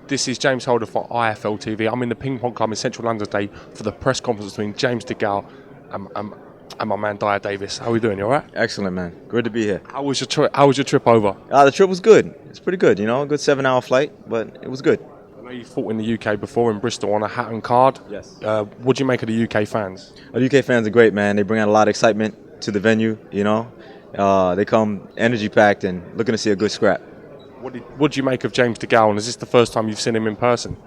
This is James Holder for IFL TV. I'm in the Ping Pong Club in Central London today for the press conference between James DeGALE and my man DYAH Davis. How are we doing? You all right? Excellent, man. Good to be here. How was your trip over? The trip was good. It's pretty good, you know, a good 7-hour flight, but it was good. I know you fought in the UK before in Bristol on a hat and card. Yes. What do you make of the UK fans? The UK fans are great, man. They bring out a lot of excitement to the venue, you know. They come energy-packed and looking to see a good scrap. What do you make of James DeGALE, and is this the first time you've seen him in person?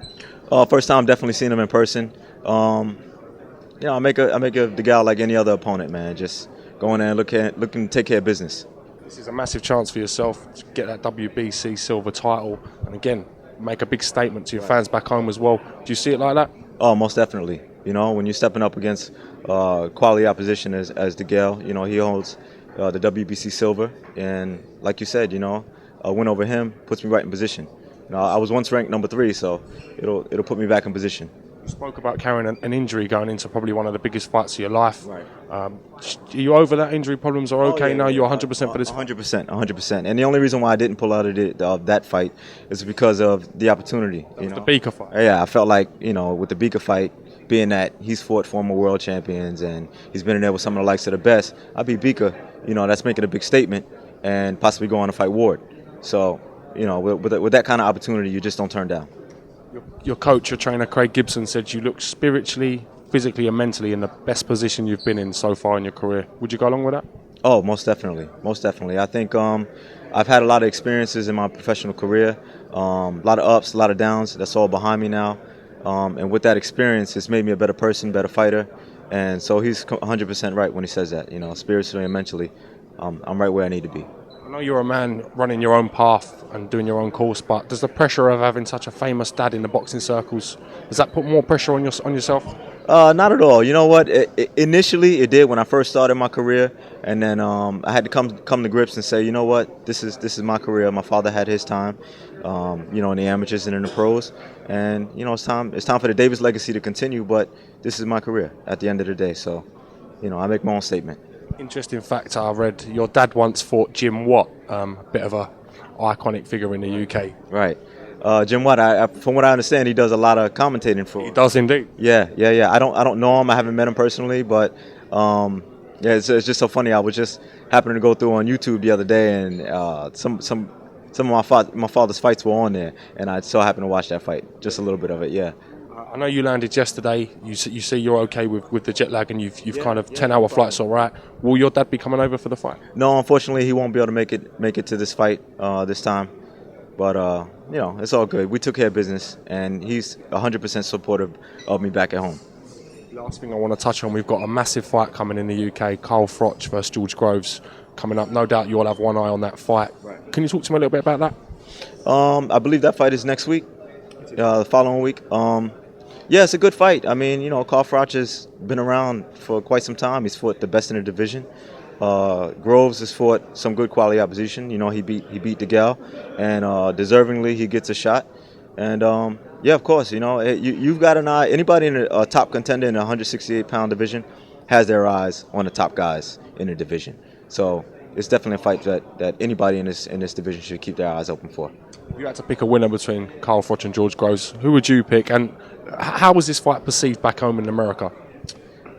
First time definitely seeing him in person. You know, I make a DeGALE like any other opponent, man. Just going there and looking to take care of business. This is a massive chance for yourself to get that WBC silver title, and again, make a big statement to your fans back home as well. Do you see it like that? Oh, most definitely. You know, when you're stepping up against quality opposition as DeGALE, you know, he holds the WBC silver, and like you said, you know, a win over him puts me right in position. You know, I was once ranked number 3, so it'll put me back in position. You spoke about carrying an injury going into probably one of the biggest fights of your life. Right. Are you over that? Injury problems are okay now? You're 100% for this? 100%. And the only reason why I didn't pull out of that fight is because of the opportunity. The Beaker fight. Yeah, I felt like, you know, with the Beaker fight, being that he's fought former world champions and he's been in there with some of the likes of the best, I beat Beaker, you know, that's making a big statement and possibly go on to fight Ward. So, you know, with that kind of opportunity, you just don't turn down. Your coach, your trainer, Craig Gibson, said you look spiritually, physically and mentally in the best position you've been in so far in your career. Would you go along with that? Oh, most definitely. Most definitely. I think I've had a lot of experiences in my professional career, a lot of ups, a lot of downs. That's all behind me now. And with that experience, it's made me a better person, better fighter. And so he's 100% right when he says that. You know, spiritually and mentally, I'm right where I need to be. I know you're a man running your own path and doing your own course, but does the pressure of having such a famous dad in the boxing circles, does that put more pressure on yourself? Not at all. You know what? Initially, it did when I first started my career, and then I had to come to grips and say, you know what? This is my career. My father had his time, you know, in the amateurs and in the pros, and you know, it's time for the Davis legacy to continue. But this is my career at the end of the day. So, you know, I make my own statement. Interesting fact I read, your dad once fought Jim Watt, a bit of a iconic figure in the UK. Right. Jim Watt, from what I understand, he does a lot of commentating for. He does indeed. Yeah. I don't know him. I haven't met him personally, but yeah, it's just so funny. I was just happening to go through on YouTube the other day, and some of my father's fights were on there, and I so happened to watch that fight, just a little bit of it. Yeah. I know you landed yesterday. You say you're okay with the jet lag, and you've kind of 10-hour flights, all right. Will your dad be coming over for the fight? No, unfortunately, he won't be able to make it to this fight this time. But you know, it's all good. We took care of business, and he's 100% supportive of me back at home. Last thing I want to touch on, we've got a massive fight coming in the UK. Carl Froch versus George Groves coming up. No doubt you all have one eye on that fight. Right. Can you talk to me a little bit about that? I believe that fight is next week, the following week. Yeah, it's a good fight. I mean, you know, Carl Froch has been around for quite some time. He's fought the best in the division. Groves has fought some good quality opposition. You know, he beat DeGALE, and deservingly he gets a shot. And yeah, of course, you know, you've got an eye. Anybody in a top contender in the 168-pound division has their eyes on the top guys in the division. So it's definitely a fight that anybody in this division should keep their eyes open for. If you had to pick a winner between Carl Froch and George Groves, who would you pick? And how was this fight perceived back home in America?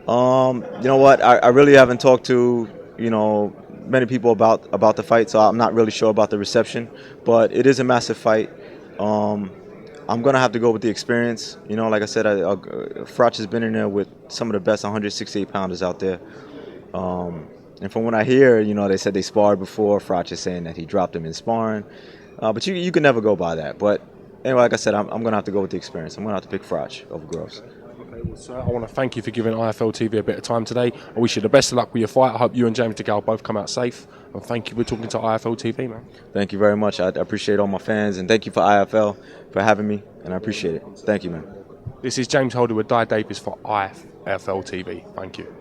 You know what? I really haven't talked to, you know, many people about the fight, so I'm not really sure about the reception. But it is a massive fight. I'm going to have to go with the experience. You know, like I said, Froch has been in there with some of the best 168-pounders out there. And from what I hear, you know, they said they sparred before. Froch is saying that he dropped him in sparring. But you can never go by that. But anyway, like I said, I'm going to have to go with the experience. I'm going to have to pick Froch over Groves. Okay, well, sir, I want to thank you for giving IFL TV a bit of time today. I wish you the best of luck with your fight. I hope you and James DeGALE both come out safe. And thank you for talking to IFL TV, man. Thank you very much. I appreciate all my fans. And thank you for IFL for having me. And I appreciate it. Thank you, man. This is James Holder with DYAH Davis for IFL TV. Thank you.